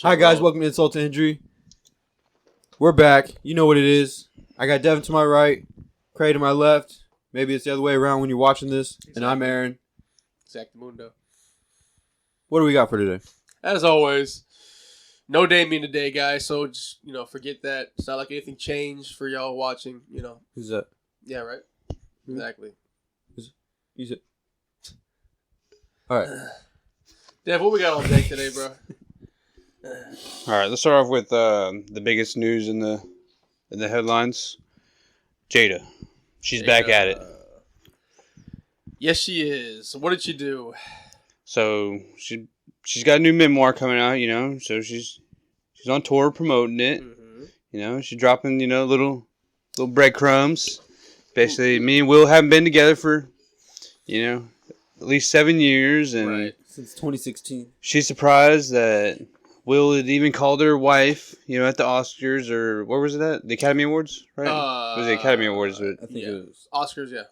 Hi guys, welcome to Insult to Injury. We're back. You know what it is. I got Devin to my right, Craig to my left. Maybe it's the other way around when you're watching this. Exactly. And I'm Aaron. Exactamundo. What do we got for today? As always, no Damien today, guys. So just forget that. It's not like anything changed for y'all watching. Who's that? Yeah, right. Exactly. Who's it? All right. Dev, what we got on deck today, bro? All right, let's start off with the biggest news in the headlines. Jada, she's back at it. Yes, she is. So what did she do? So she's got a new memoir coming out. So she's on tour promoting it. Mm-hmm. She's dropping little breadcrumbs. Basically, me and Will haven't been together for at least 7 years, and right. Since 2016. She's surprised that Will had even called her wife, at the Oscars, or where was it at? The Academy Awards, right? It was the Academy Awards. I think it was. Oscars, yeah.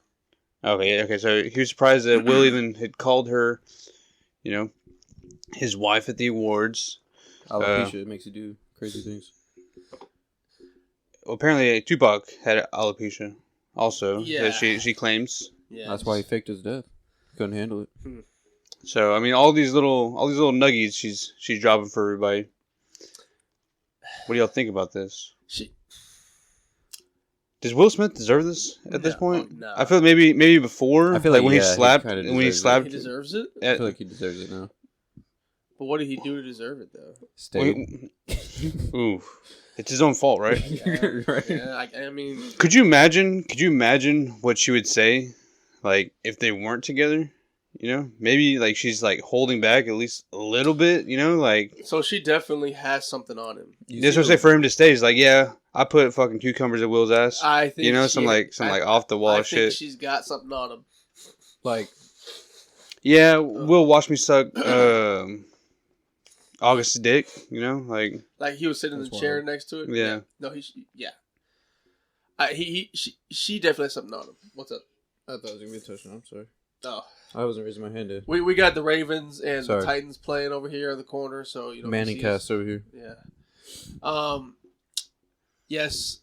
Okay, so he was surprised that Will even had called her, his wife at the awards. Alopecia makes you do crazy things. Well, apparently Tupac had alopecia also, that she claims. Yeah. That's why he faked his death. Couldn't handle it. So all these little nuggies she's dropping for everybody. What do y'all think about this? Does Will Smith deserve this at this point? No. I feel maybe before. I feel like when he slapped he deserves it. I feel like he deserves it now. But what did he do to deserve it though? Stay. Ooh, it's his own fault, right? Yeah, right. Yeah, I mean, Could you imagine what she would say, like if they weren't together? Maybe like she's like holding back at least a little bit, like. So she definitely has something on him. That's what I say for him to stay. He's like, yeah, I put fucking cucumbers at Will's ass. I think some off the wall shit. I think she's got something on him. Like, yeah, Will watch me suck August's dick. Like he was sitting in the chair next to it. Yeah. No, she definitely has something on him. What's up? I thought it was gonna be a touchdown. I'm sorry. Oh. I wasn't raising my hand. We got the Ravens and the Titans playing over here in the corner, so Manning cast over here. Yeah. Yes.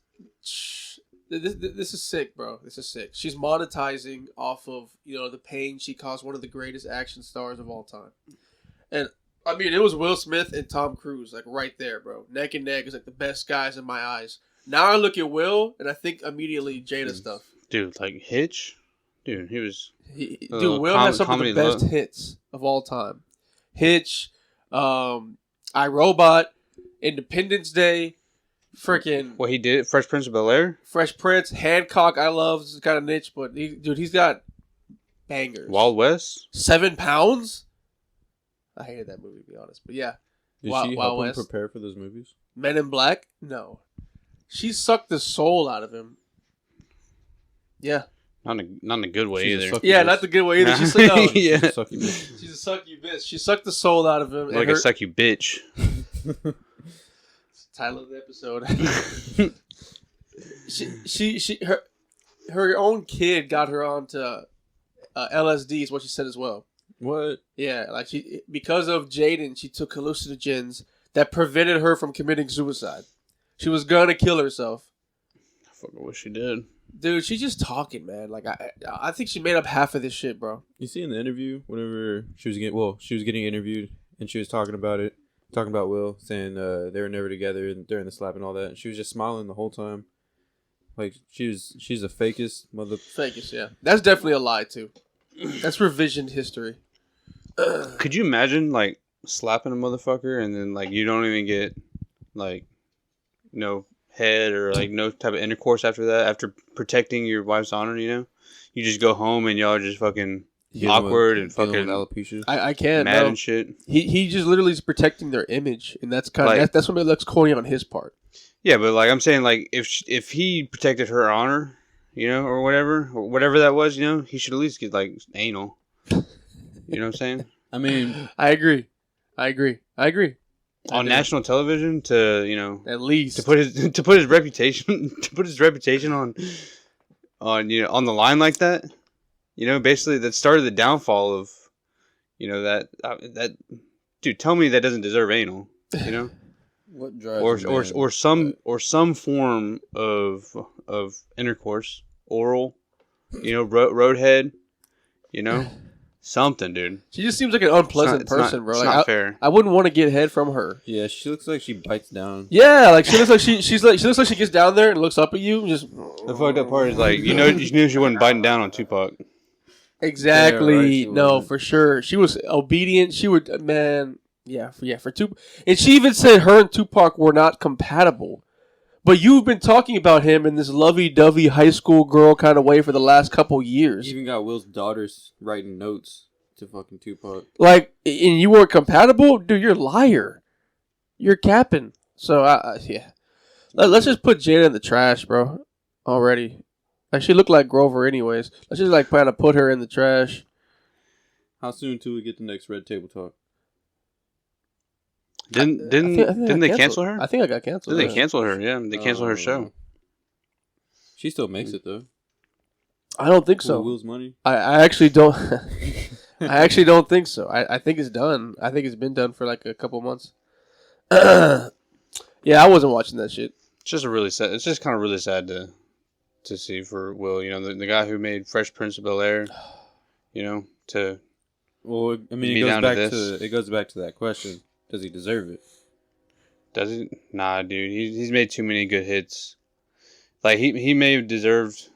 This is sick, bro. This is sick. She's monetizing off of the pain she caused one of the greatest action stars of all time, and I mean it was Will Smith and Tom Cruise like right there, bro, neck and neck. Is like the best guys in my eyes. Now I look at Will and I think immediately Jada stuff. Dude, like Hitch. Dude, he was. Will has some of the best hits of all time. Hitch, iRobot, Independence Day, freaking. What he did, Fresh Prince of Bel-Air? Fresh Prince, Hancock, I love. This is kind of niche, but he's got bangers. Wild West? 7 pounds? I hated that movie, to be honest. But yeah. Did she help him prepare for those movies? Men in Black? No. She sucked the soul out of him. Yeah. Not in a good way either. Yeah, not the good way either. She's like, no. Yeah. She's a sucky bitch. She sucked the soul out of him. Like a sucky bitch. Title of the episode. her own kid got her onto LSD is what she said as well. What? Yeah, like because of Jaden, she took hallucinogens that prevented her from committing suicide. She was gonna kill herself. I fucking wish she did. Dude, she's just talking, man. Like I think she made up half of this shit, bro. You see in the interview, whenever she was getting interviewed, and she was talking about Will, saying they were never together during the slap and all that, and she was just smiling the whole time. Like she's the fakest mother. Fakest, yeah. That's definitely a lie too. That's revision history. Could you imagine like slapping a motherfucker and then like you don't even get like head or like no type of intercourse after that, after protecting your wife's honor, you just go home and y'all are just fucking awkward and fucking alopecia. I can't mad and shit. He just literally is protecting their image, and that's kind of that's what looks corny on his part. Yeah, but like I'm saying, like if he protected her honor, or whatever that was, he should at least get like anal. You know what I'm saying? I mean, I agree. On national television to at least to put his reputation on the line like that, basically that started the downfall of that dude. Tell me that doesn't deserve anal. You know, What drives a man? or some form of intercourse, oral. You know, roadhead. You know, something, dude. She just seems like an unpleasant person, bro. It's Like, not fair. I wouldn't want to get head from her. Yeah, she looks like she bites down. Yeah, like she looks like she looks like she gets down there and looks up at you and just. The fucked up part is like you knew she wasn't biting down on Tupac. Exactly. Yeah, right, she No, wasn't. for sure. She was obedient. She would, man. Yeah, for Tupac. And she even said her and Tupac were not compatible. But you've been talking about him in this lovey-dovey high school girl kind of way for the last couple years. Even got Will's daughters writing notes to fucking Tupac. Like, and you weren't compatible? Dude, you're a liar. You're capping. So, yeah. Let's just put Jada in the trash, bro. Already. Like, she looked like Grover anyways. Let's just, like, kind of put her in the trash. How soon till we get the next Red Table Talk? Didn't I they got cancel her? I think I got canceled. Didn't they cancel her? Yeah, they canceled her show. She still makes it though. I don't think So so. Will's money. I actually don't. I actually don't think so. I think it's done. I think it's been done for like a couple months. Yeah, I wasn't watching that shit. It's just really sad. It's just kind of really sad to see for Will. You know, the guy who made Fresh Prince of Bel-Air. You know, to Well, I mean, Be it down goes to back this. to it goes back to that question: does he deserve it? does he? Nah, dude. He's made too many good hits. Like he may have deserved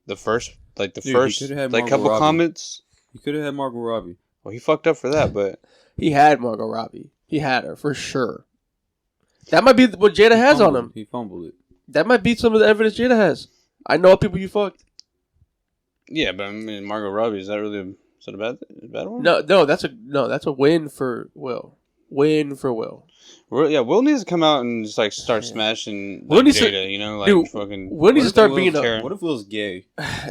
the first Dude, he could've had Margot couple Robbie. comments. You could have had Margot Robbie. Well, he fucked up for that, but He had Margot Robbie. He had her for sure. That might be what Jada has on him. He fumbled it. That might be some of the evidence Jada has. I know people you fucked. yeah, but I mean, Margot Robbie, is that a bad one? No, that's a win for Will. Win for Will. Will needs to come out and just like start smashing Will like, needs to- Jada, you know, like dude, fucking. Will needs to start being Will's a. What if Will's gay?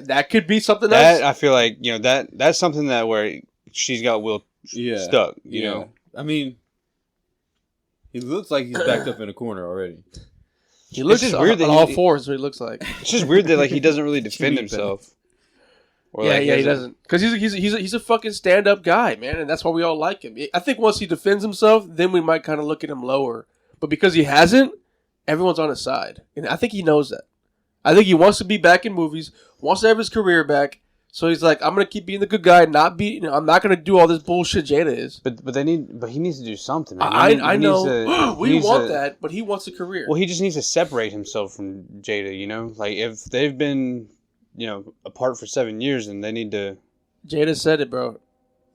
That could be something That else. I feel like that's something that where she's got Will Yeah, stuck. You know, I mean, he looks like he's backed up in a corner already. He looks just on, weird that on all he- fours. What he looks like. it's just weird that like he doesn't really defend Jimmy himself. Or, Yeah, like, he doesn't. Because he's a fucking stand up guy, man, and that's why we all like him. I think once he defends himself, then we might kind of look at him lower. But because he hasn't, everyone's on his side, and I think he knows that. I think he wants to be back in movies, wants to have his career back. So he's like, I'm gonna keep being the good guy, I'm not gonna do all this bullshit Jada is. But he needs to do something. Man. I He know needs we he needs want to- that, but he wants a career. Well, he just needs to separate himself from Jada. You know, like if they've been, apart for 7 years, then they need to. Jada said it, bro.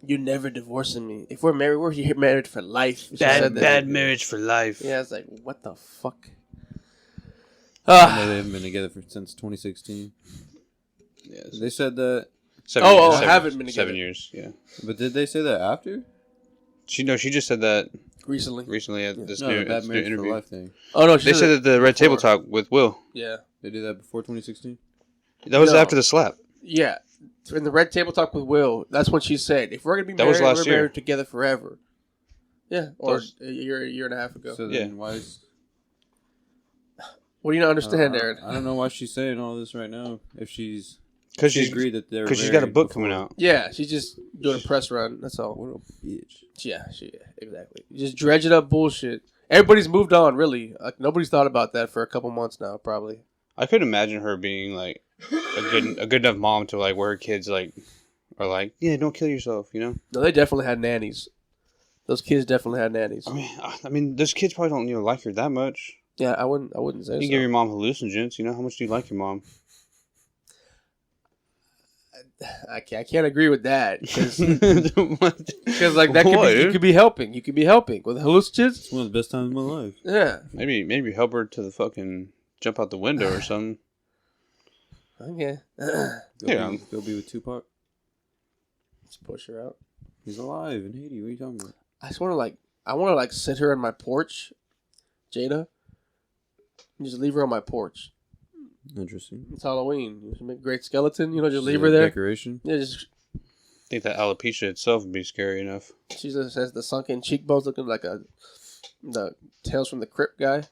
You never divorcing me. If we're married for life. She said that. Bad marriage for life. Yeah, it's like, what the fuck? I know they haven't been together since 2016. Yeah, They said that, 7 Oh, years, oh, 7 haven't been together. 7 years. Yeah. but did they say that after? She just said that Recently. at this No, new, the bad this new marriage for interview. life thing. Oh, no, They said that the Red Table before. Talk with Will. Yeah. They did that before 2016. That was No. after the slap. Yeah. In the Red Table Talk with Will, that's when she said, if we're going to be That was married, last we're year. married together forever. Yeah. Or Those- a year and a half ago. So Yeah. then why is What do you not understand, Aaron? I don't know why she's saying all this right now. If she Because agreed that they're she's got a married book before. coming out. Yeah, she's just doing a press run. That's all. What a bitch. Yeah, exactly. Just dredging up bullshit. Everybody's moved on, really. Like, nobody's thought about that for a couple months now, probably. I could imagine her being like a good enough mom to like where her kids like are like, yeah, don't kill yourself, you know. No, they definitely had nannies. Those kids definitely had nannies. I mean, those kids probably don't like her that much. Yeah, I wouldn't say You so. can give your mom hallucinogens, you know. How much do you like your mom? I can't agree with that because Because like that could be you could be helping. You could be helping with hallucinogens. It's one of the best times of my life. Yeah. maybe help her to the fucking jump out the window or something. Okay. Go be with Tupac. Let's push her out. He's alive in Haiti. What are you talking about? I just want to sit her on my porch, Jada, and just leave her on my porch. Interesting. It's Halloween. You should make a great skeleton. Just Is leave it her there. Decoration. Yeah, just I think that alopecia itself would be scary enough. she just has the sunken cheekbones, looking like the Tales from the Crypt guy.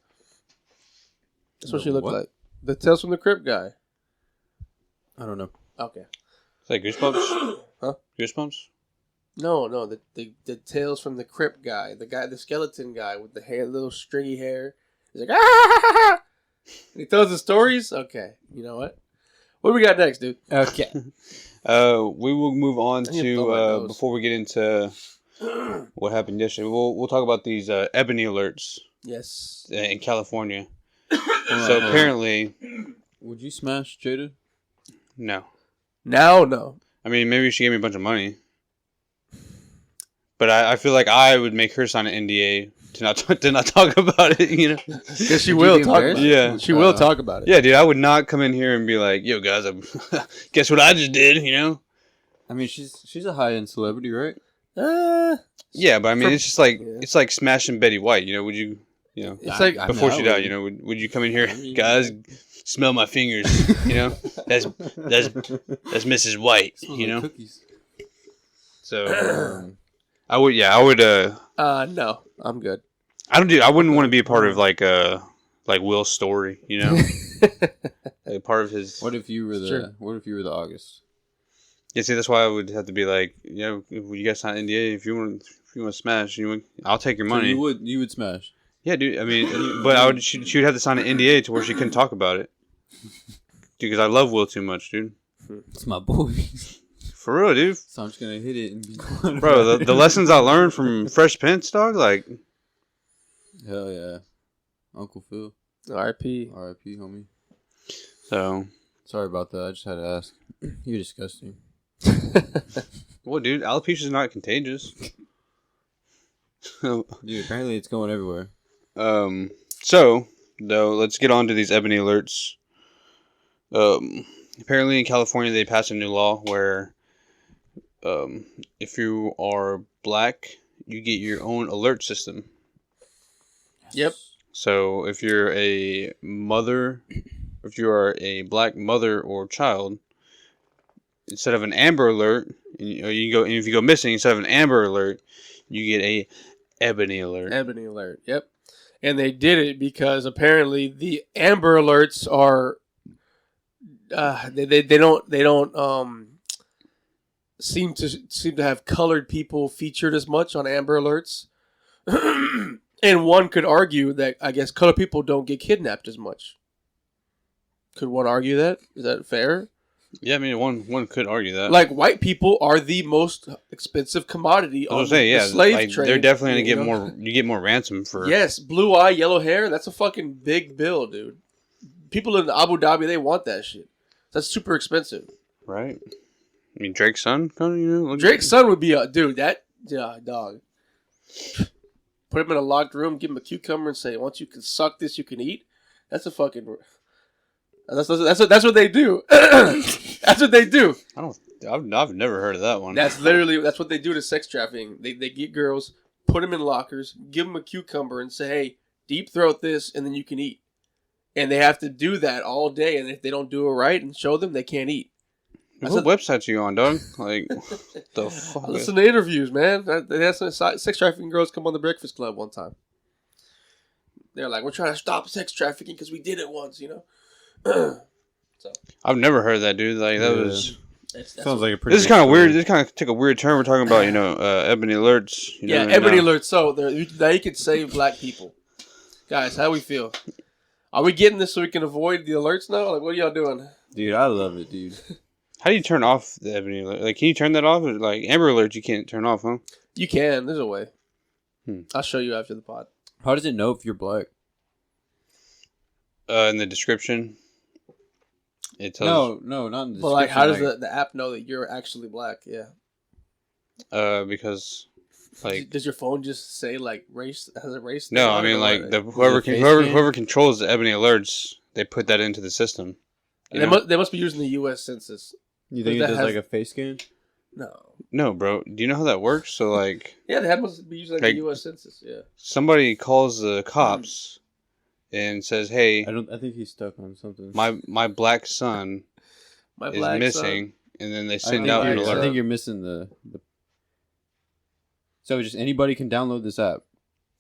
That's what The she looked what? like. The Tales from the Crypt guy. I don't know. Okay. Is that Goosebumps? Huh? Goosebumps? No, the Tales from the Crypt guy, the skeleton guy with the hair, little stringy hair. He's like, ah! And he tells the stories. Okay, you know what? What do we got next, dude? Okay. We will move on I need to blow my to nose. before we get into what happened yesterday. We'll talk about these ebony alerts Yes. in California. Hold So on. apparently, Would you smash Jada? no. Now, no. I mean, maybe she gave me a bunch of money, but I feel like I would make her sign an NDA to not talk about it. You know? Because she Would will you be talk about embarrassed? it. Yeah. She will talk about it. Yeah, dude. I would not come in here and be like, "Yo, guys, guess what I just did?" You know? I mean, she's a high end celebrity, right? Yeah, but I mean, it's just like yeah. it's like smashing Betty White. You know? Would you? You know? It's like, Before she I died, would. you know, would you come in here, I mean, guys? Smell my fingers, you know. That's Mrs. White, Smells you like know. cookies. So Um, I would. no, I'm good. I wouldn't want to be a part of like Will's story, you know, like part of his. what if you were Sure. What if you were the August? Yeah, see, that's why I would have to be like, you guys sign NDA if you want to smash, I'll take your money. So you would smash. Yeah, dude. I mean, but she would have to sign an NDA to where she couldn't talk about it. Dude, because I love Will too much, dude. It's my boy. For real, dude. So I'm just gonna hit it and be done. Bro, the lessons I learned from Fresh Prince, dog, like. Hell yeah, Uncle Phil. R.I.P. R.I.P. Homie. So. Sorry about that. I just had to ask. You're disgusting. Well, dude, alopecia is not contagious. Dude, apparently it's going everywhere. So, though, let's get on to these ebony alerts. Apparently in California they passed a new law where if you are black, you get your own alert system. Yep. So if you're a mother, if you are a black mother or child, instead of an Amber Alert, and if you go missing, instead of an Amber Alert, you get a Ebony Alert. Ebony Alert. Yep. And they did it because apparently the Amber Alerts are they don't seem to have colored people featured as much on Amber Alerts. And one could argue that I guess colored people don't get kidnapped as much. Could one argue that? Is that fair? Yeah, I mean, one could argue that. Like, white people are the most expensive commodity on the slave trade. They're definitely gonna get you know? more. You get more ransom for. Yes, blue eye, yellow hair. That's a fucking big bill, dude. People in Abu Dhabi, they want that shit. That's super expensive. Right. I mean, Drake's son, look Drake's son would be a dude. Dog. Put him in a locked room, give him a cucumber, and say, "Once you can suck this, you can eat." That's a fucking. That's what they do. That's what they do. I've never heard of that one. That's what they do to sex trafficking. They get girls, put them in lockers, give them a cucumber, and say, "Hey, deep throat this, and then you can eat." And they have to do that all day. And if they don't do it right and show them, they can't eat. What websites are you on, dog? Like, the fuck? I listen to interviews, man. That's sex trafficking girls come on the Breakfast Club one time. They're like, "We're trying to stop sex trafficking because we did it once," you know. I've never heard that, dude. Like, that was. Sounds like a pretty. This is kind of weird. This kind of took a weird turn. We're talking about, ebony alerts. Ebony alerts. So now you can save black people. Guys, how we feel? Are we getting this so we can avoid the alerts now? Like, what are y'all doing? Dude, I love it, dude. How do you turn off the ebony alert? Like, can you turn that off? Or, like, Amber Alert, you can't turn off, huh? You can. There's a way. I'll show you after the pod. How does it know if you're black? In the description, it tells. No, not in the description. But like, how does the app know that you're actually black? Yeah. Because, like, does your phone just say like race? Has it race? no, I mean like whoever controls the ebony alerts, they put that into the system. They must be using the U.S. Census. You think it does like a face scan? No, bro. Do you know how that works? So like, yeah, they must be using like the U.S. Census. Yeah. Somebody calls the cops and says, "Hey, I think he's stuck on something. My black son is missing," and then they send out an alert. I think you're missing the. So just anybody can download this app.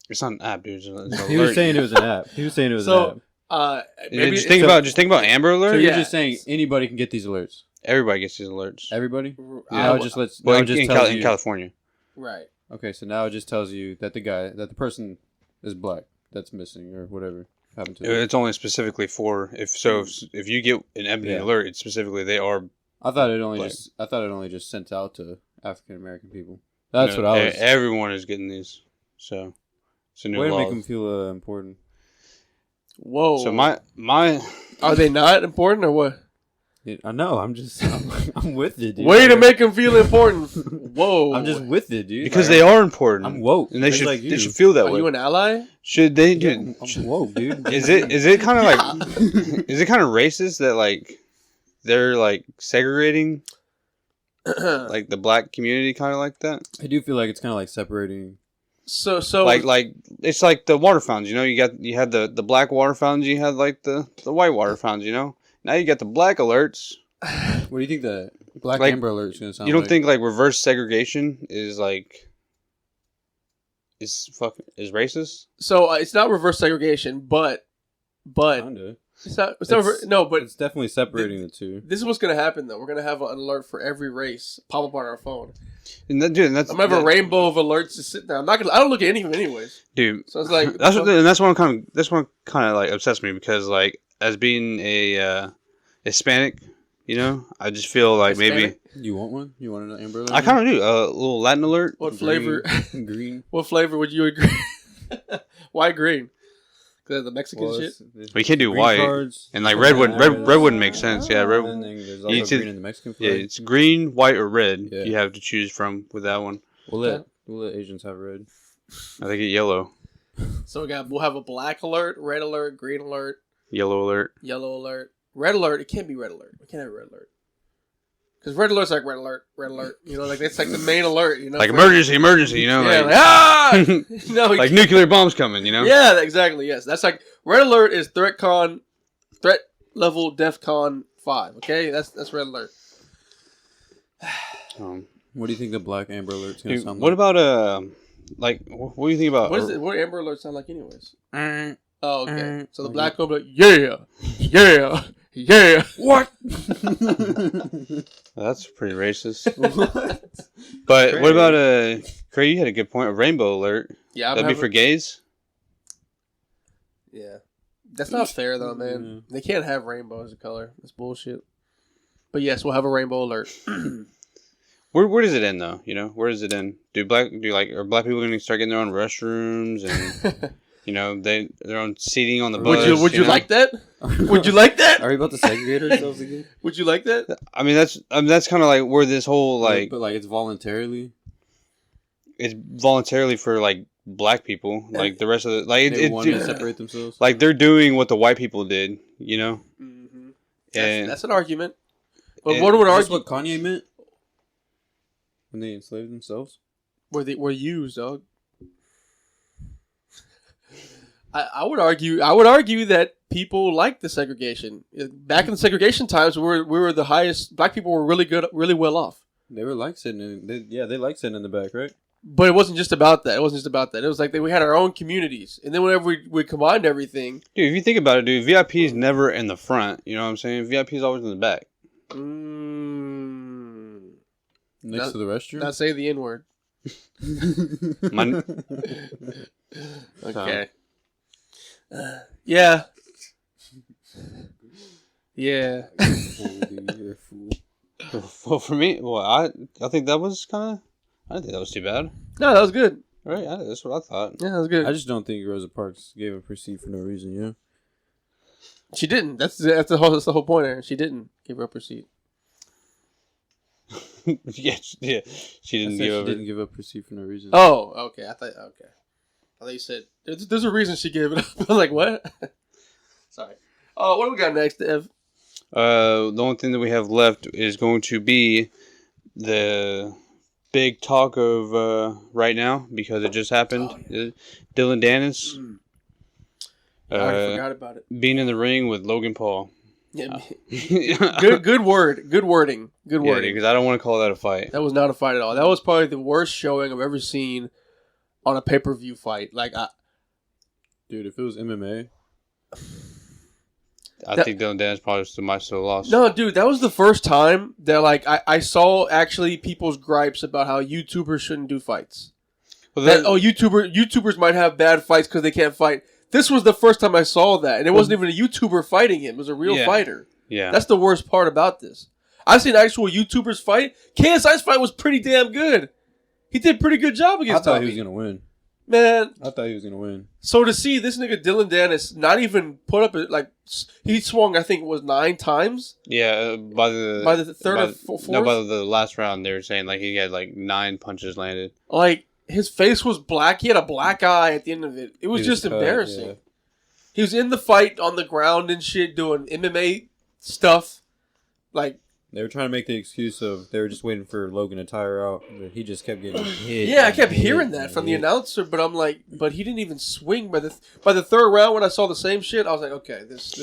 It's not an app, dude. It's an He was saying it was an app. an app. Maybe just think about Amber Alert. So you're just saying anybody can get these alerts. Everybody gets these alerts. Everybody? Yeah. In California. Right. Okay, so now it just tells you that the person is black that's missing or whatever happened to them. It's only specifically for if you get an ebony alert, it's specifically they are. I thought it only black. just sent out to African American people. That's what I was. Everyone is getting these, so it's a new Way to law. make them feel important. Whoa. So my are they not important or what? I know. I'm with it, dude. Way to make them feel important. Whoa. I'm just with it, dude. because they are important. I'm woke, and they should like you. they should feel that Are way. you an ally? Should they? Yeah, Dude, I'm woke, dude. is it kind of like is it kind of racist that like they're like segregating like the black community kind of like that? I do feel like it's kind of like separating. So like it's like the water fountains, you had the black water fountains, you had like the white water fountains, now you got the black alerts. What do you think the black Like, amber alert is going to sound You don't like? think like reverse segregation is like is racist? So it's not reverse segregation, but Kinda. it's not no, but It's definitely separating the two. this is what's gonna happen though. We're gonna have an alert for every race pop up on our phone. And that's I'm gonna have a rainbow of alerts to sit there. I don't look at any of them anyways. dude. So it's like That's what kind of like obsessed me because like as being a Hispanic, I just feel like Hispanic? You want one? You want an amber alert? I kind of do a little Latin alert. What flavor? Green. What flavor would you agree? Why green? Because of the Mexican shit. We can't do green white. cards, And like red wouldn't make sense. Yeah, red. And then there's You also need to- green in the Mexican Yeah, flag. it's green, white, or red. Yeah. You have to choose from with that one. We'll let Asians have red. I think it yellow, So we'll have a black alert, red alert, green alert, yellow alert. yellow alert, red alert. It can't be red alert. We can't have red alert. Because red alert's like red alert. Like that's like the main alert. Like emergency. Yeah, Like, like, ah! No, like nuclear bombs coming. Yeah, exactly. Yes, that's like red alert is threat level DEFCON 5. Okay, that's red alert. What do you think the black amber alert's gonna Dude, sound what like? about what do you think about? What is it? What Amber Alert sound like, anyways? Mm. Oh, okay. So the black one be like, yeah. What? That's pretty racist. But what about Craig? You had a good point. A rainbow alert. Yeah, That'd be for gays. Yeah, that's not fair though, man. They can't have rainbow as a color. That's bullshit. But yes, we'll have a rainbow alert. Where does it end though? Where does it end? Are black people going to start getting their own restrooms and their own seating on the bus? Would you like that? Would you like that? Are we about to segregate ourselves again? Would you like that? I mean that's kind of like where this whole like but like it's voluntarily. It's voluntarily for like black people, like the rest of the like They want to separate themselves. like they're doing what the white people did, Mm-hmm. And That's an argument. But and what would Is argue? this what Kanye meant when they enslaved themselves? Were used, dog. I would argue that people liked the segregation. Back in the segregation times, we were the highest. Black people were really well off. They were like sitting in. They like sitting in the back, right? But it wasn't just about that. It was like we had our own communities, and then whenever we combined everything, dude, if you think about it, dude, VIP is never in the front. You know what I'm saying? VIP is always in the back. Next to the restroom. Not say the N word. Okay. Yeah. Yeah. You're a fool. Well, for me, I think that was kind of. I didn't think that was too bad. No, that was good. Right? That's what I thought. Yeah, that was good. I just don't think Rosa Parks gave a proceed for no reason. She didn't. That's the whole point, Aaron. She didn't give up her seat. yeah. She didn't didn't give up proceed for no reason. Oh, okay. I thought you said there's a reason she gave it up. I was like, what? Sorry. Oh, what do we got next, Ev? The only thing that we have left is going to be the big talk of right now because it just happened. Oh, yeah. Dillon Danis. I already forgot about it. Being in the ring with Logan Paul. Yeah. Good Good wording. Good wording. because I don't want to call that a fight. That was not a fight at all. That was probably the worst showing I've ever seen on a pay-per-view fight. Like, Dude, if it was MMA, I think Dillon Danis probably might still lost. No, dude, that was the first time that like I saw actually people's gripes about how YouTubers shouldn't do fights. Well, YouTubers might have bad fights because they can't fight. This was the first time I saw that, and it wasn't even a YouTuber fighting him; it was a real fighter. Yeah, that's the worst part about this. I've seen actual YouTubers fight. KSI's fight was pretty damn good. He did a pretty good job against Tommy. I thought he was gonna win. Man, I thought he was gonna win. So to see this nigga Dillon Danis not even put up like he swung, I think it was 9 times. Yeah, by the third or fourth. No, by the last round, they were saying like he had like 9 punches landed. Like his face was black. He had a black eye at the end of it. It was just embarrassing. Yeah. He was in the fight on the ground and shit doing MMA stuff. Like they were trying to make the excuse of they were just waiting for Logan to tire out, but he just kept getting hit. Yeah, I kept hearing that from the announcer, but I'm like, but he didn't even swing by the third round when I saw the same shit. I was like, okay, this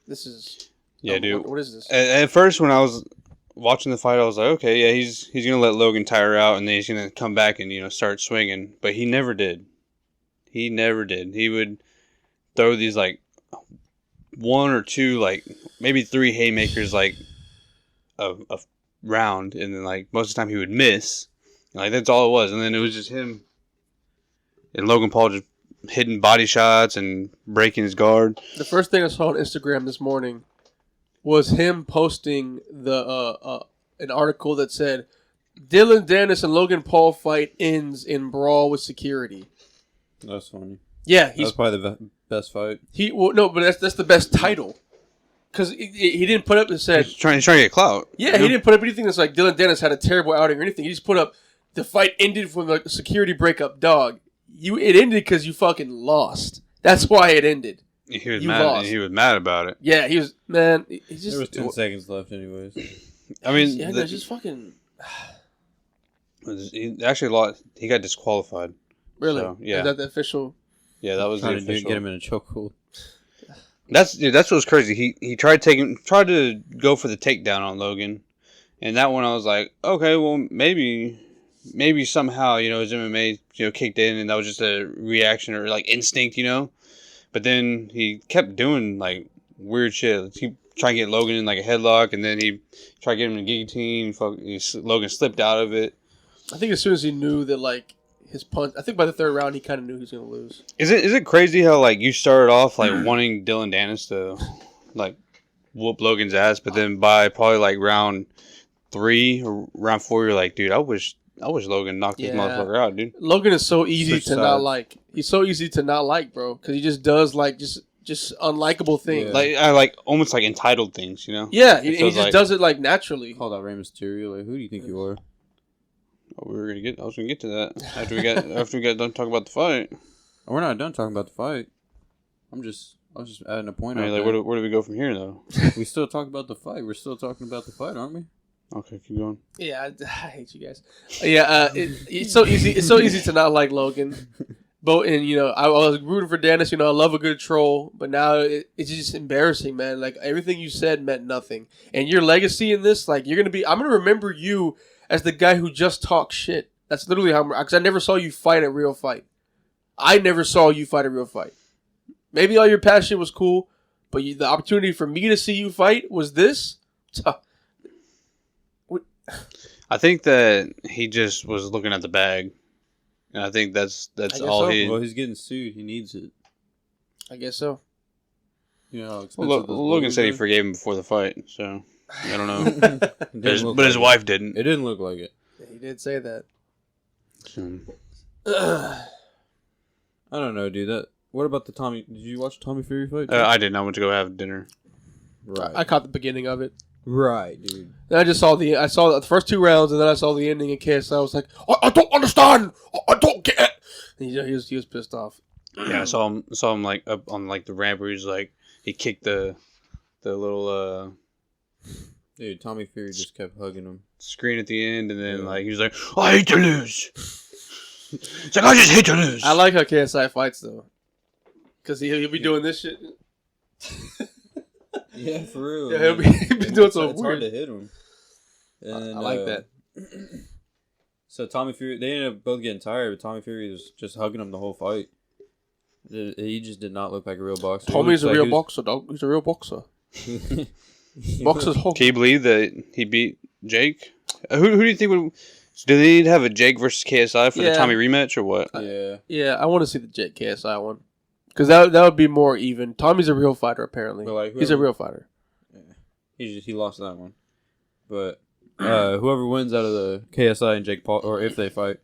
is. Yeah, dude. What is this? At first, when I was watching the fight, I was like, okay, yeah, he's gonna let Logan tire out, and then he's gonna come back and start swinging. But he never did. He never did. He would throw these like 1 or 2, like maybe 3 haymakers, like. A round, and then like most of the time he would miss. Like that's all it was, and then it was just him and Logan Paul just hitting body shots and breaking his guard. The first thing I saw on Instagram this morning was him posting the an article that said Dillon Danis and Logan Paul fight ends in brawl with security. That's funny. Yeah, that's probably the best fight. No, but that's the best title. Because he didn't put up and said... He's trying to get clout. Yeah, he didn't put up anything that's like Dillon Danis had a terrible outing or anything. He just put up, the fight ended from a security breakup, dog. It ended because you fucking lost. That's why it ended. He was mad. Lost. He was mad about it. Yeah, he was... Man, he just... There was 10 seconds left anyways. I mean... Yeah, no, just fucking... He actually lost... He got disqualified. Really? So, yeah. Is that the official... Yeah, that was the official. Trying to get him in a chokehold. That's what was crazy. He tried to go for the takedown on Logan, and that one I was like, okay, well maybe somehow his MMA kicked in, and that was just a reaction or like instinct, But then he kept doing like weird shit. He tried to get Logan in like a headlock, and then he tried to get him in a guillotine. Logan slipped out of it. I think as soon as he knew that like. His punch. I think by the third round, he kind of knew he was going to lose. Is it crazy how like you started off like wanting Dillon Danis to like whoop Logan's ass, but then by probably like round 3 or round 4, you're like, dude, I wish Logan knocked this motherfucker out, dude. Logan is so easy to not like. He's so easy to not like, bro, because he just does like just unlikable things. Yeah. Like I like almost like entitled things, Yeah, he just does it like naturally. Called out Rey Mysterio. Like, who do you think you are? I was gonna get to that after we got done talking about the fight. We're not done talking about the fight. I was just adding a point. Like, where do we go from here, though? We still talk about the fight. We're still talking about the fight, aren't we? Okay, keep going. Yeah, I hate you guys. Yeah, it's so easy. It's so easy to not like Logan. But I was rooting for Danis. I love a good troll, but now it's just embarrassing, man. Like everything you said meant nothing, and your legacy in this, like I'm gonna remember you as the guy who just talks shit. That's literally how. Because I never saw you fight a real fight. I never saw you fight a real fight. Maybe all your past shit was cool, but the opportunity for me to see you fight was this. I think that he just was looking at the bag, and I think that's all so. he. Well, he's getting sued. He needs it. I guess so. How expensive. Logan said he forgave him before the fight, so I don't know. but his wife didn't. It didn't look like it. Yeah, he did say that. I don't know, dude. What about the Tommy? Did you watch the Tommy Fury fight? I didn't. I went to go have dinner. Right. I caught the beginning of it. Right, dude. Then I saw the first 2 rounds, and then I saw the ending in KSI. I was like, I don't understand. I don't get it. And he was pissed off. Yeah, I saw him like up on like the ramp where he's like he kicked the little dude. Tommy Fury just kept hugging him. Screen at the end, and then like he was like, I hate to lose. It's like I just hate to lose. I like how KSI fights though, because he'll be doing this shit. Yeah, for real. Yeah, he'll be doing so it's weird. hard to hit him. And, I like that. So Tommy Fury, they ended up both getting tired, but Tommy Fury was just hugging him the whole fight. He just did not look like a real boxer. Tommy's a He real looks boxer, dog. He's a real boxer. like Boxers hold. Can you believe that he beat Jake? Who do you think would? Do they need to have a Jake versus KSI for the Tommy rematch or what? Yeah. Yeah, I want to see the Jake KSI one. Because that would be more even. Tommy's a real fighter, apparently. But, like, He's a real fighter. He lost that one. But whoever wins out of the KSI and Jake Paul, or if they fight,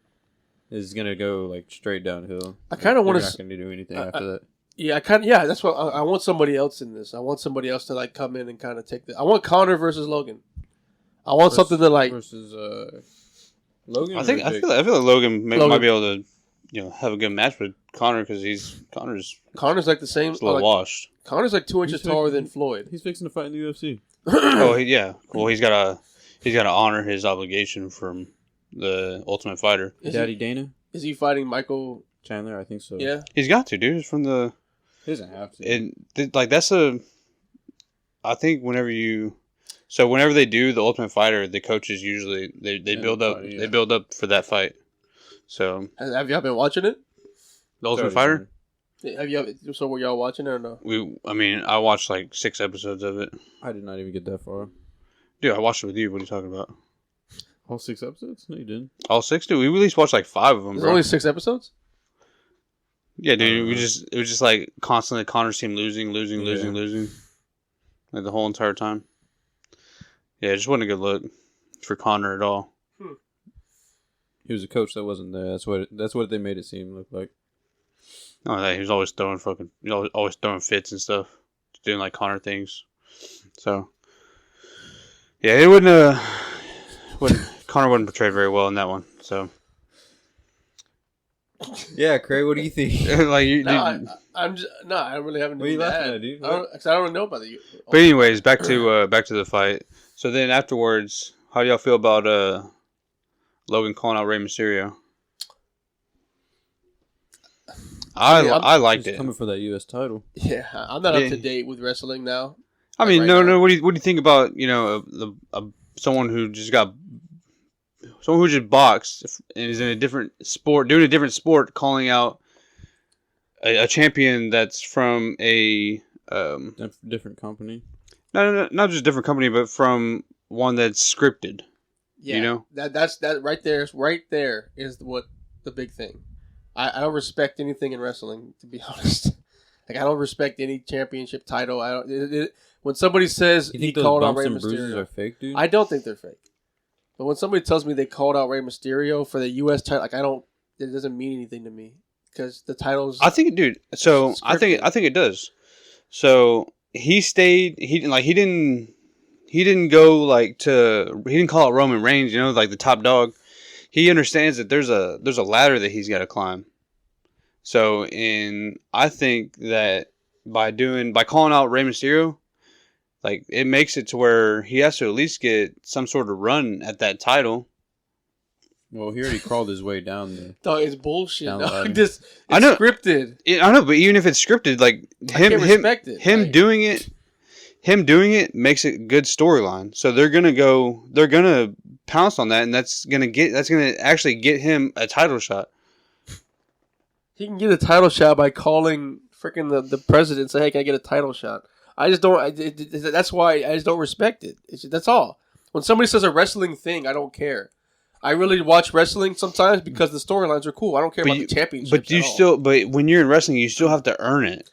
is gonna go like straight downhill. I kind of want to. Not gonna do anything after that. Yeah, that's what I want. Somebody else in this. I want somebody else to like come in and kind of take the. I want Conor versus Logan. I want something to like versus Logan. I feel like Logan might be able to, have a good match with Conor because Conor's like the same. a little washed. Connor's like 2 inches taller than Floyd. He's fixing to fight in the UFC. Oh yeah. Well, he's got to honor his obligation from the Ultimate Fighter. Dana? Is he fighting Michael Chandler? I think so. Yeah. He's got to, dude. It's from the. He doesn't have to. I think whenever they do the Ultimate Fighter, the coaches usually they build up fight, yeah. they build up for that fight. So have y'all been watching it? the Ultimate Fighter. So were y'all watching it or no? I watched like 6 episodes of it. I did not even get that far. Dude, I watched it with you. What are you talking about? All 6 episodes? No, you didn't. All 6? Dude, we at least watched like 5 of them, There's bro. only 6 episodes? Yeah, dude. It was just like constantly Connor's team losing. Like the whole entire time. Yeah, it just wasn't a good look for Connor at all. He was a coach that wasn't there. That's what they made it seem look like. No, he was always throwing always throwing fits and stuff, doing like Connor things. So, yeah, it wouldn't. Connor wasn't portrayed very well in that one. So, Yeah, Craig, what do you think? like you. I don't really have anything What are you to laughing add. at, dude? I don't really know about the. But anyways, back to the fight. So then afterwards, how do y'all feel about Logan calling out Rey Mysterio? I liked He's it. coming for that U.S. title. Yeah, I'm not up to date with wrestling now. I mean, right no. now. What do you think about someone who just boxed and is in a different sport, doing a different sport, calling out a champion that's from a Different company. no, not just a different company, but from one that's scripted. Yeah, that's right there. Right there is what the big thing. I don't respect anything in wrestling, to be honest. Like I don't respect any championship title. I don't. When somebody says You he think those called out bumps Rey and bruises Mysterio, are fake, dude? I don't think they're fake. But when somebody tells me they called out Rey Mysterio for the U.S. title, like it doesn't mean anything to me because the titles. I think, dude. So I think it does. So he stayed. He didn't go he didn't call out Roman Reigns. Like the top dog. He understands that there's a ladder that he's got to climb. So I think that by calling out Rey Mysterio, like it makes it to where he has to at least get some sort of run at that title. Well, he already crawled his way down there. Dog, it's bullshit. Down Dog. the It's I know. scripted. I know, but even if it's scripted, like him doing it makes it good storyline. So they're gonna pounce on that, and that's gonna actually get him a title shot. He can get a title shot by calling freaking the president and say, "Hey, can I get a title shot?" I just don't. That's why I just don't respect it. That's all. When somebody says a wrestling thing, I don't care. I really watch wrestling sometimes because the storylines are cool. I don't care about the championships. But when you're in wrestling, you still have to earn it.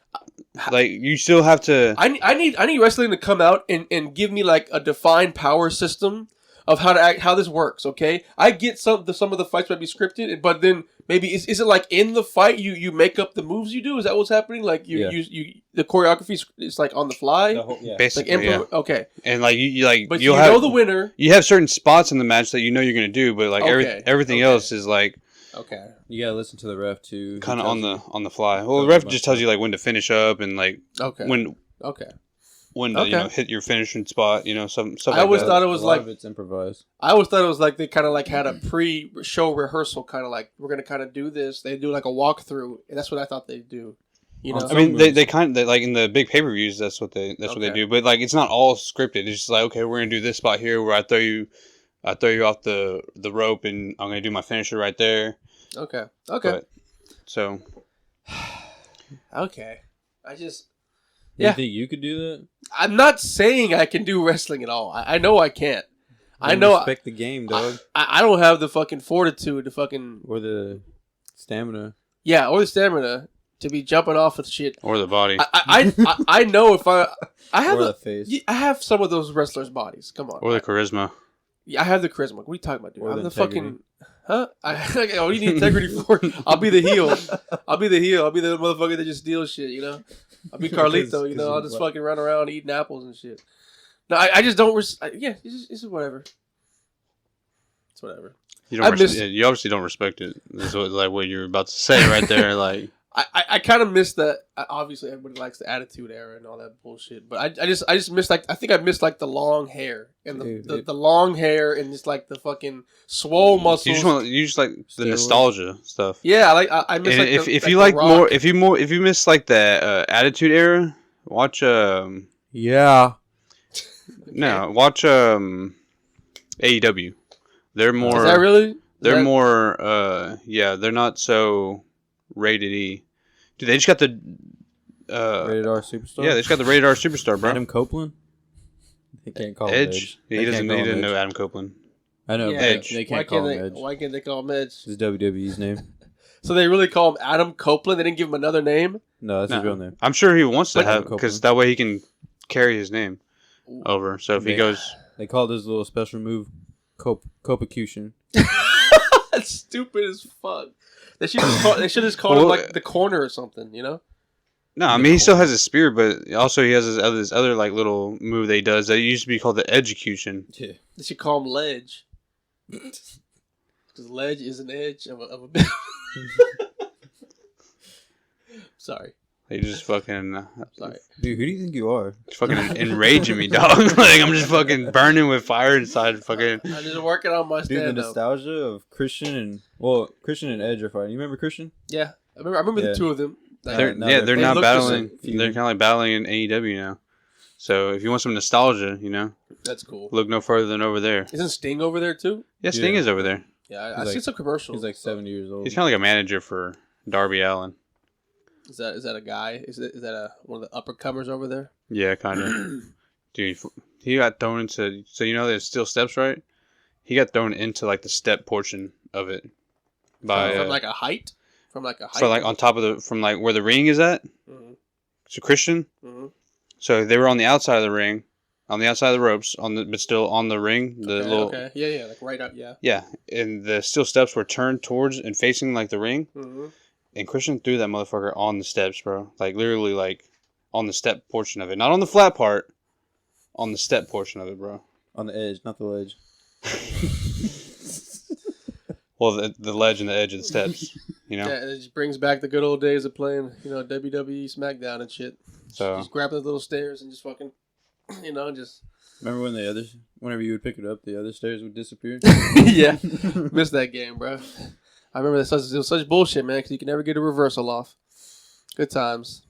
Like you still have to. I need wrestling to come out and give me like a defined power system of how to act, how this works. Okay, I get some of the fights might be scripted, but then maybe is it like in the fight you make up the moves you do? Is that what's happening? Like you the choreography is like on the fly. Basically, like okay. And like you but you know the winner. You have certain spots in the match that you're gonna do, but like everything else is like. Okay. You gotta listen to the ref too. Kind of on the fly. Well, the ref just tells you like when to finish up and like when to hit your finishing spot. Stuff. I always thought it was like it's improvised. I always thought it was like they kind of like had a pre-show rehearsal, kind of like we're gonna kind of do this. They do like a walkthrough, and that's what I thought they'd do. I mean, they kind of like in the big pay-per-views. That's what they do. But like, it's not all scripted. It's just like, okay, we're gonna do this spot here where I throw you off the rope, and I'm gonna do my finisher right there. Okay. But, so Okay. You Yeah. think you could do that? I'm not saying I can do wrestling at all. I know I can't. I Then know. Respect the game, dog, I don't have the fucking fortitude to fucking or the stamina. or the stamina to be jumping off of shit. Or the body. I know if I have Or the face. I have some of those wrestlers' bodies. Come on. Or the charisma. Yeah, I have the charisma. What are you talking about, dude? Or I'm the the integrity. fucking. Huh? What do you need integrity for? I'll be the heel. I'll be the motherfucker that just steals shit, you know? I'll be Carlito, you know? I'll just fucking run around eating apples and shit. No, I just don't. It's just whatever. It's whatever. You obviously don't respect it. That's what you're about to say right there. Like, I kind of miss that. Obviously, everybody likes the Attitude Era and all that bullshit. But I just miss I think I missed the long hair and the long hair and just the fucking swole muscles. you just like the nostalgia stuff. Yeah, I miss and if you miss the Attitude Era, watch Yeah. no, watch AEW. They're more. Is that really? They're more. They're not so rated E. Dude, they just got the Rated R superstar. Yeah, they just got the Rated R superstar, bro. Adam Copeland. They can't call him Edge. Yeah, he doesn't know Adam Copeland. I know. Yeah, Edge. They can't call him Edge. Why can't they call him Edge? It's WWE's name. So they really call him Adam Copeland? They didn't give him another name? No, that's his real name. I'm sure he wants to Adam have Copeland. because that way he can carry his name over. So if he goes, they called his little special move Copecution. That's stupid as fuck. They should just call him the corner or something, you know? No, I mean he still has his spear, but also he has his other little move that he does that used to be called the Edgecution. Yeah. They should call him Ledge. Because Ledge is an edge of a bit. Sorry. They just fucking Sorry. Dude, who do you think you are? fucking enraging me, dog. I'm just fucking burning with fire inside. Fucking. I'm just working on my Dude, stand-up. the nostalgia of Christian and Edge are fighting. You remember Christian? Yeah, I remember the two of them. They're now not they look battling. the same. They're kind of battling in AEW now. So if you want some nostalgia, That's cool. look no further than over there. Isn't Sting over there too? Yeah, Sting is over there. Yeah, I He's seen some commercials. He's 70 years old. He's kind of like a manager for Darby Allin. Is that a guy? Is that one of the uppercomers over there? Yeah, kind of. Dude, he got thrown into. So there's still steps, right? He got thrown into the step portion of it by from a height. From a height. so on top of from where the ring is at. Mm-hmm. So Christian. Mm-hmm. So they were on the outside of the ring, on the outside of the ropes, but still on the ring. Okay. Yeah, right up. Yeah. Yeah, and the steel steps were turned towards and facing the ring. Mm-hmm. And Christian threw that motherfucker on the steps, bro. Literally, on the step portion of it. Not on the flat part. On the step portion of it, bro. On the edge, not the ledge. Well, the ledge and the edge of the steps, Yeah, it just brings back the good old days of playing, WWE SmackDown and shit. So just grab the little stairs and just fucking, just... Remember when whenever you would pick it up, the other stairs would disappear? Yeah. Missed that game, bro. I remember it was such bullshit, man, because you could never get a reversal off. Good times.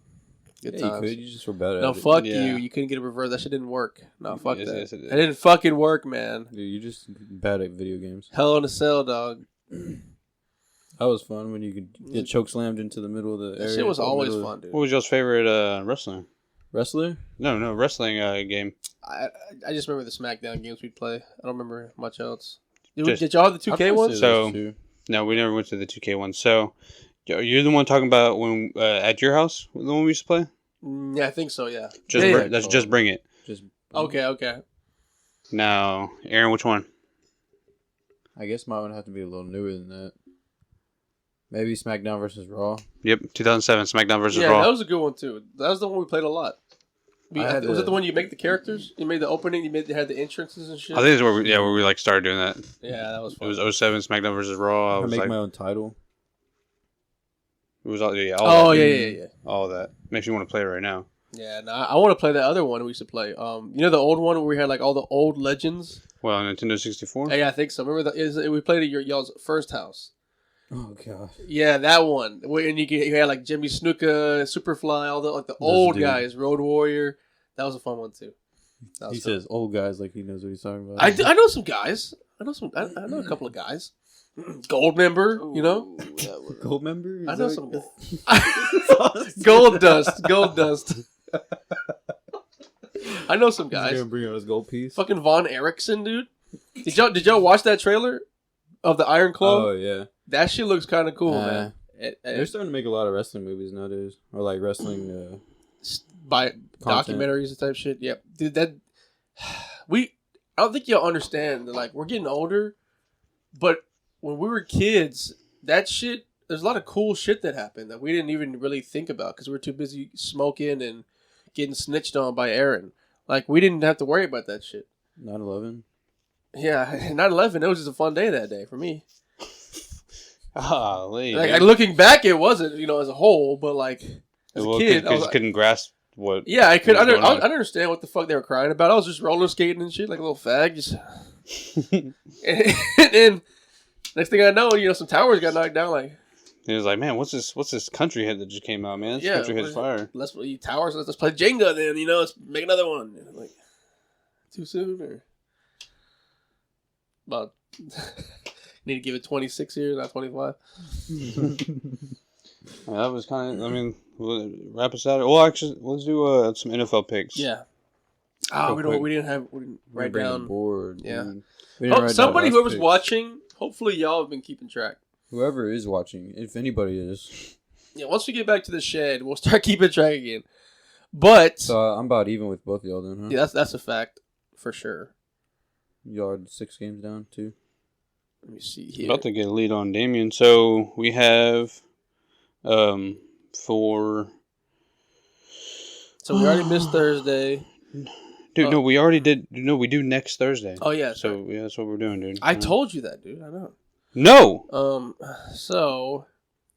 Good times. You could. You just were bad at No, it. fuck Yeah. you. You couldn't get a reverse. That shit didn't work. No, fuck Yes, that. yes, it did. It didn't fucking work, man. Dude, you're just bad at video games. Hell in a Cell, dog. That was fun when you could get choke slammed into the middle of the area. That shit was always fun, dude. what was y'all's favorite wrestling? Wrestler? No, wrestling game. I just remember the SmackDown games we'd play. I don't remember much else. Just- Did y'all have the 2K ones? So- Two. No, we never went to the 2K one. So, you're the one talking about when at your house, the one we used to play? Yeah, I think so, yeah. Just bring it. Just Okay. Now, Aaron, which one? I guess mine would have to be a little newer than that. Maybe SmackDown versus Raw. Yep, 2007 SmackDown versus Yeah, Raw. that was a good one, too. That was the one we played a lot. Was it the one you make the characters? You made the opening, they had the entrances and shit? I think it's where we started doing that. Yeah, that was fun. It was 07 SmackDown versus Raw. I was make my own title. It was all that. Yeah. All of that makes me want to play it right now. Yeah, no, I want to play that other one we used to play. The old one where we had all the old legends? Well, Nintendo 64. Yeah, I think so. Remember we played at y'all's first house. Oh gosh. Yeah, that one. And you had Jimmy Snuka, Superfly, all the old dude. guys, Road Warrior. That was a fun one too. That was He fun. says old guys like he knows what he's talking about. I know some guys. I know a couple of guys. Gold member, you know. Gold member. I know some gold dust. Gold dust. I know some He's guys. gonna bring out his gold piece. Fucking Von Erickson, dude. Did y'all watch that trailer of the Iron Claw? Oh yeah, That shit looks kind of cool, man. they're starting to make a lot of wrestling movies nowadays, or like wrestling. By documentaries and type shit. Yep, dude. That I don't think y'all understand that. Like, we're getting older, but when we were kids, that shit. There's a lot of cool shit that happened that we didn't even really think about because we were too busy smoking and getting snitched on by Aaron. Like, we didn't have to worry about that shit. 9/11. Yeah, 9/11. It was just a fun day that day for me. Golly, Like, looking back, it wasn't, as a whole, but like as a kid, I I was like, couldn't grasp what. yeah, I could. I what was don't going on. understand what the fuck they were crying about. I was just roller skating and shit like a little fag. Just and next thing I know, some towers got knocked down. Like, He was like, man, what's this country hit that just came out, man? This country hit fire. let's towers. Let's play Jenga then. Let's make another one. Like, too soon or about. Need to give it 26 years, not 25. That was kind of. I mean, we'll wrap us out. Well, actually, let's do some NFL picks. Yeah. Real We didn't write down. Board. Yeah. Somebody Whoever's watching, hopefully y'all have been keeping track. Whoever is watching, if anybody is. Yeah. Once we get back to the shed, we'll start keeping track again. But So I'm about even with both of y'all then, huh? yeah, that's a fact for sure. Y'all are 6 games down too. Let me see here. About to get a lead on Damien. So we have for. So we already missed Thursday. Dude, no, we already did. No, we do next Thursday. Oh yeah. So yeah, that's what we're doing, dude. I told you that, dude. I know. No. So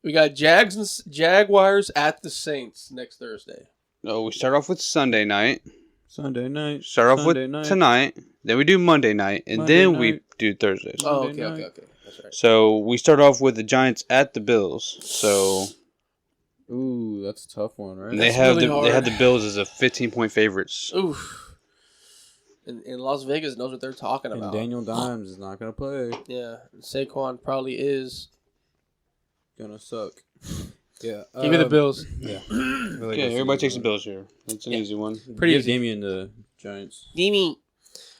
we got Jaguars at the Saints next Thursday. No, we start off with Sunday night. Sunday night. Start off Sunday with night. tonight. Then we do Monday night, and Monday then we night. do Thursdays. Oh, Monday okay. night. That's right. So we start off with the Giants at the Bills. So Ooh, that's a tough one, right? they That's have really they hard. have the Bills as a 15-point favorites. Oof. And Las Vegas knows what they're talking And about. Daniel Dimes is not gonna play. Yeah. Saquon probably is. Gonna suck. Yeah. Give me the Bills. Yeah. Okay, everybody takes the Bills here. That's an easy one. Pretty Give easy. Damien the Giants. Give me.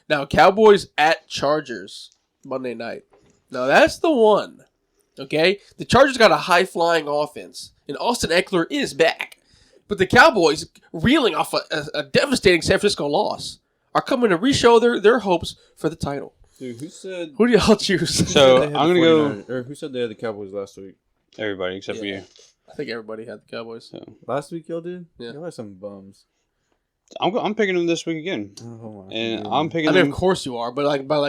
Now, Cowboys at Chargers Monday night. Now, that's the one. Okay? The Chargers got a high-flying offense, and Austin Eckler is back. But the Cowboys, reeling off a devastating San Francisco loss, are coming to re-show their hopes for the title. Dude, who said? Who do y'all choose? So they had I'm the gonna go 49ers Or who said they had the Cowboys last week? everybody except for you. I think everybody had the Cowboys. Last week y'all did? Yeah. Y'all are some bums. I'm picking them this week again, Oh, and I'm picking I mean, them. of course you are, but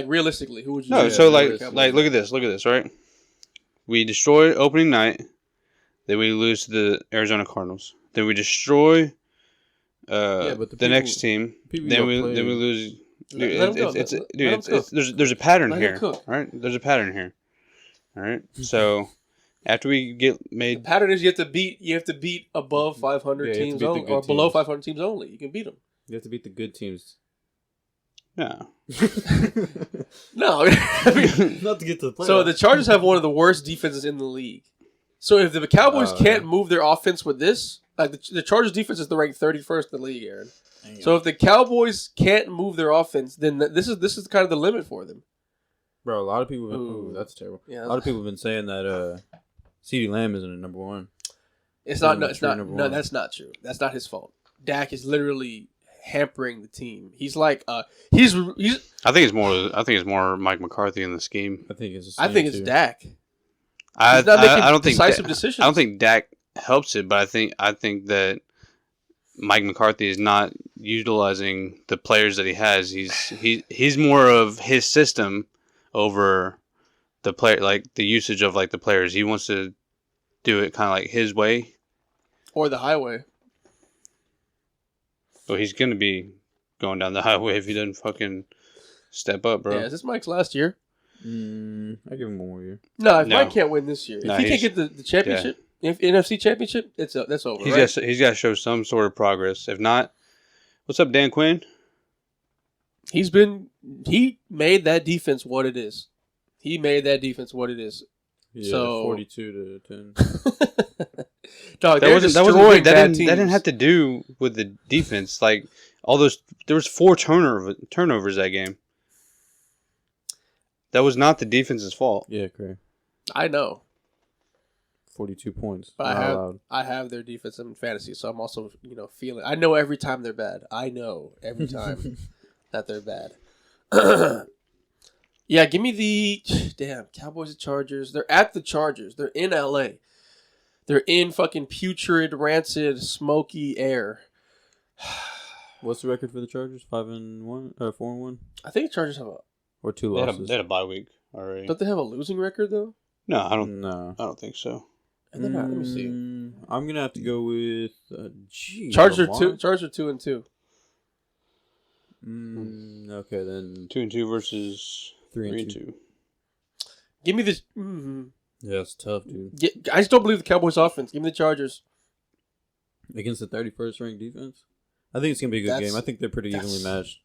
realistically, who would you No, choose? so Yeah, like look at this, right? We destroy opening night, then we lose to the Arizona Cardinals. Then we destroy but the next team. Then we lose. Dude, Let 'em go. Let 'em cook. there's a pattern Let 'em here. cook. All right, there's a pattern here. All right, so after we get The made, pattern is you have to beat above 500 Yeah, you have to teams beat the only, good or below teams. 500 teams only. You can beat them. You have to beat the good teams. no, No, I mean, Not to get to the playoffs. so the Chargers have one of the worst defenses in the league. So if the Cowboys can't yeah. move their offense with this, like the Chargers defense is the ranked 31st in the league, Aaron. So if the Cowboys can't move their offense, then this is kind of the limit for them. Bro, a lot of people. Ooh. That's terrible. Yeah, A lot of people have been saying that CeeDee Lamb isn't a number one. It's not. No, Number it's three, not. number No, one. that's not true. That's not his fault. Dak is literally hampering the team. He's like, he's. I think it's more Mike McCarthy in the scheme. I think it's. I think it's Dak. I He's not making don't think decisive decisions. I don't think Dak helps it, but I think that Mike McCarthy is not utilizing the players that he has. He's more of his system over the player, like the usage of like the players. He wants to do it kind of like his way. Or the highway. But he's gonna be going down the highway if he doesn't fucking step up, bro. Yeah, is this Mike's last year? I give him one more year. No, if No. Mike can't win this year, No, if he can't he's- get the championship, if NFC championship, that's over. He's right? got to show some sort of progress. If not, what's up, Dan Quinn? He made that defense what it is. He made that defense what it is. Yeah, So 42 to 10. Dog, That wasn't that didn't have to do with the defense. Like all those, there was 4 turnovers that game. That was not the defense's fault. Yeah, correct. I know. 42 points. But I have their defense in fantasy, so I'm also, feeling. I know every time they're bad. I know every time that they're bad. Yeah, give me the damn Cowboys and Chargers. They're at the Chargers. They're in LA. They're in fucking putrid, rancid, smoky air. What's the record for the Chargers? 5-1 or 4-1? I think the Chargers have or 2 They losses. had a bye week already. Don't they have a losing record though? No, I don't. No. I don't think so. And then let me see. I'm gonna have to go with Chargers 2-2. Okay, then 2-2 versus 3-2. Give me this. Yeah, it's tough, dude. I just don't believe the Cowboys offense. Give me the Chargers. Against the 31st ranked defense? I think it's going to be a good game. I think they're pretty evenly matched.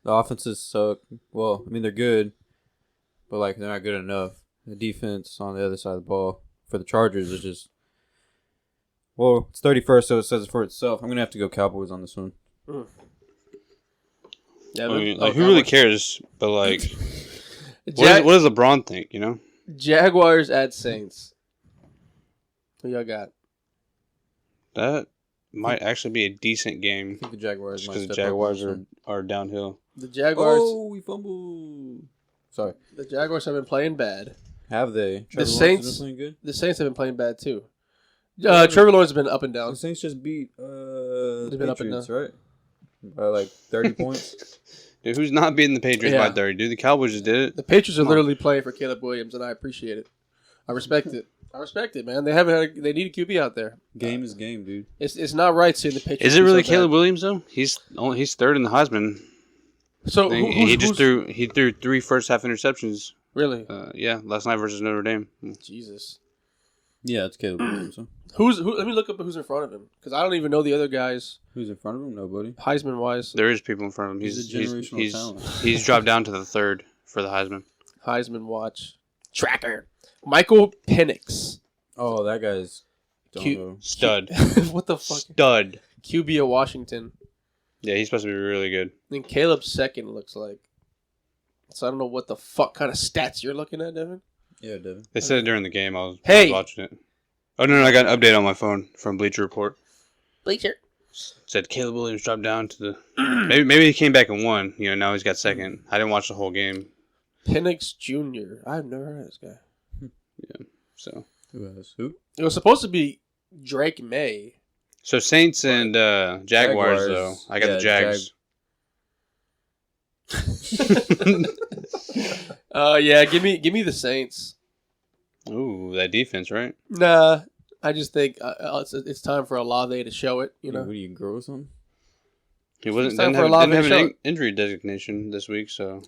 The offenses suck. Well, I mean, they're good, but, they're not good enough. The defense on the other side of the ball for the Chargers is just... Well, it's 31st, so it says it for itself. I'm going to have to go Cowboys on this one. Yeah, I mean, who really cares? But, what does LeBron think, Jaguars at Saints. Who y'all got? That might actually be a decent game. I think the Jaguars Just might because the step up Jaguars on are downhill. The Jaguars. Oh, we fumbled. Sorry. The Jaguars have been playing bad. Have they? Trevor Lawrence Saints has been playing good? The Saints have been playing bad too. Trevor Lawrence has been up and down. The Saints just beat the They've been up and Patriots, right? By 30 points. Dude, who's not beating the Patriots by 30? Dude, the Cowboys just did it. The Patriots are literally playing for Caleb Williams, and I appreciate it. I respect it. Man. They need a QB out there. Game is game, dude. It's not right seeing the Patriots. Is it really so Caleb bad. Williams though? He's third in the Heisman. So He threw 3 first half interceptions. Really? Last night versus Notre Dame. Jesus. Yeah, it's Caleb Williams. Huh? Who? Let me look up who's in front of him because I don't even know the other guys. Who's in front of him? Nobody. Heisman wise. There is people in front of him. He's a generational talent. He's dropped down to the 3rd for the Heisman. Heisman watch tracker. Michael Penix. Oh, that guy's Stud. What the fuck? Stud. QB of Washington. Yeah, he's supposed to be really good. Then Caleb's second looks like. So I don't know what the fuck kind of stats you're looking at, Devin. Yeah, Devin. They said it during the game. I was watching it. Oh, no, I got an update on my phone from Bleacher Report. Bleacher. Said Caleb Williams dropped down to the... maybe he came back and won. Now he's got second. I didn't watch the whole game. Penix Jr. I've never heard of this guy. Yeah, so... Who? It was supposed to be Drake May. So Saints and Jaguars, though. I got the Jags. Yeah, give me the Saints. Ooh, that defense, right? Nah, I just think it's time for Olave to show it. What are you, grow or something? He didn't have an injury designation this week, so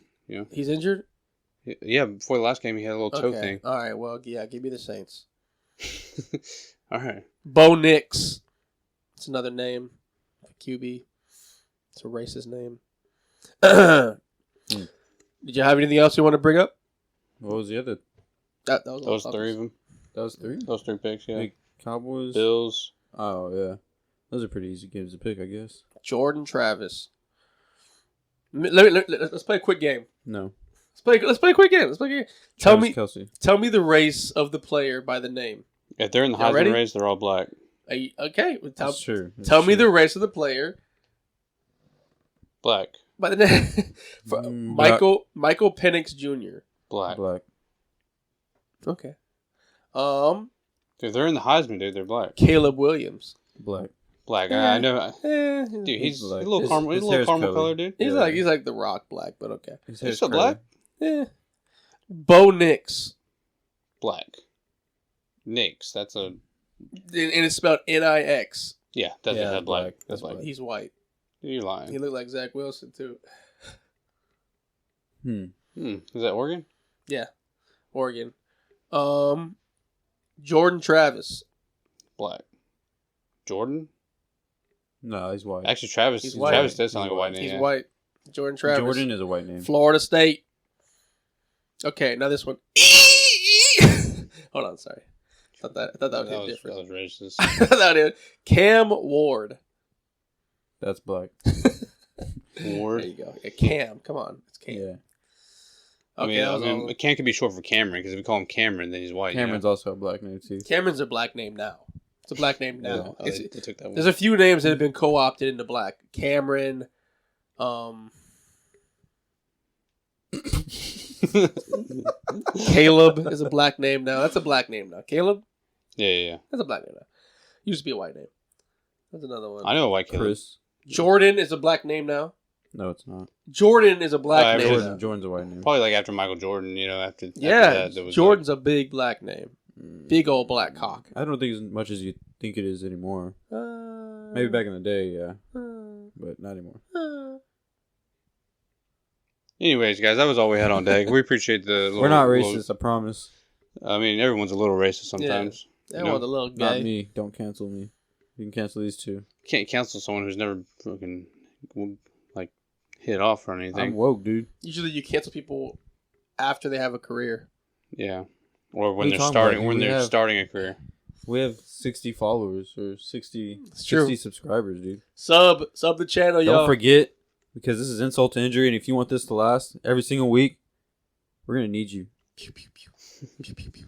he's injured. Yeah, before the last game, he had a little toe thing. All right, well, yeah, give me the Saints. All right. Bo Nix. It's another name. QB. It's a racist name. Did you have anything else you want to bring up? What was the other? That was 3 of them. That was 3? Those 3 picks, yeah. Cowboys. Bills. Oh, yeah. Those are pretty easy games to pick, I guess. Jordan Travis. Let's play a quick game. No. Let's play a quick game. Tell me the race of the player by the name. If they're in the Heisman race, they're all black. Okay. That's true. Tell me the race of the player. Black. By the name. Michael Penix Jr. Black. Okay. If they're in the Heisman, dude, they're black. Caleb Williams. Black. I know. Dude, he's a little caramel color, dude. He's like the Rock black, but okay. He's still black? Yeah. Bo Nix. Black. Nix. That's a... And it's spelled Nix. Yeah, that's black. That's black. He's white. You're lying. He looked like Zach Wilson, too. Is that Oregon? Yeah. Oregon. Jordan Travis. Black. Jordan? No, he's white. Actually, Travis does sound like a white name. He's white. Jordan Travis. Jordan is a white name. Florida State. Okay, now this one. Hold on, sorry. I thought that would hit different. That was racist. I thought that would hit. Cam Ward. That's black. Ward. There you go. Yeah, Cam. Come on, it's Cam. Yeah. Okay, I mean, Cam could be short for Cameron because if we call him Cameron, then he's white. Cameron's also a black name too. Cameron's a black name now. It's a black name now. Yeah, they took that one. There's a few names that have been co-opted into black. Cameron. Caleb is a black name now. That's a black name now. Caleb? Yeah. That's a black name now. Used to be a white name. That's another one. I know a white Caleb. Chris. Jordan is a black name now. No, it's not. Jordan is a black name now. Jordan's a white name. Probably like after Michael Jordan, after Yeah, that, there was Jordan's a big black name. Big old black cock. I don't think as much as you think it is anymore. Maybe back in the day, yeah. But not anymore. Anyways, guys, that was all we had on deck. We appreciate the... We're not racist, I promise. I mean, everyone's a little racist sometimes. Yeah. Everyone's a little gay. Not me. Don't cancel me. You can cancel these two. You can't cancel someone who's never fucking, like, hit off or anything. I'm woke, dude. Usually you cancel people after they have a career. Yeah. Or when What they're are you starting talking about? starting a career. We have 60 followers or 60 true. subscribers, dude. Sub the channel, y'all. Don't forget, because this is insult to injury, and if you want this to last every single week, we're going to need you. Pew, pew, pew. Pew, pew, pew.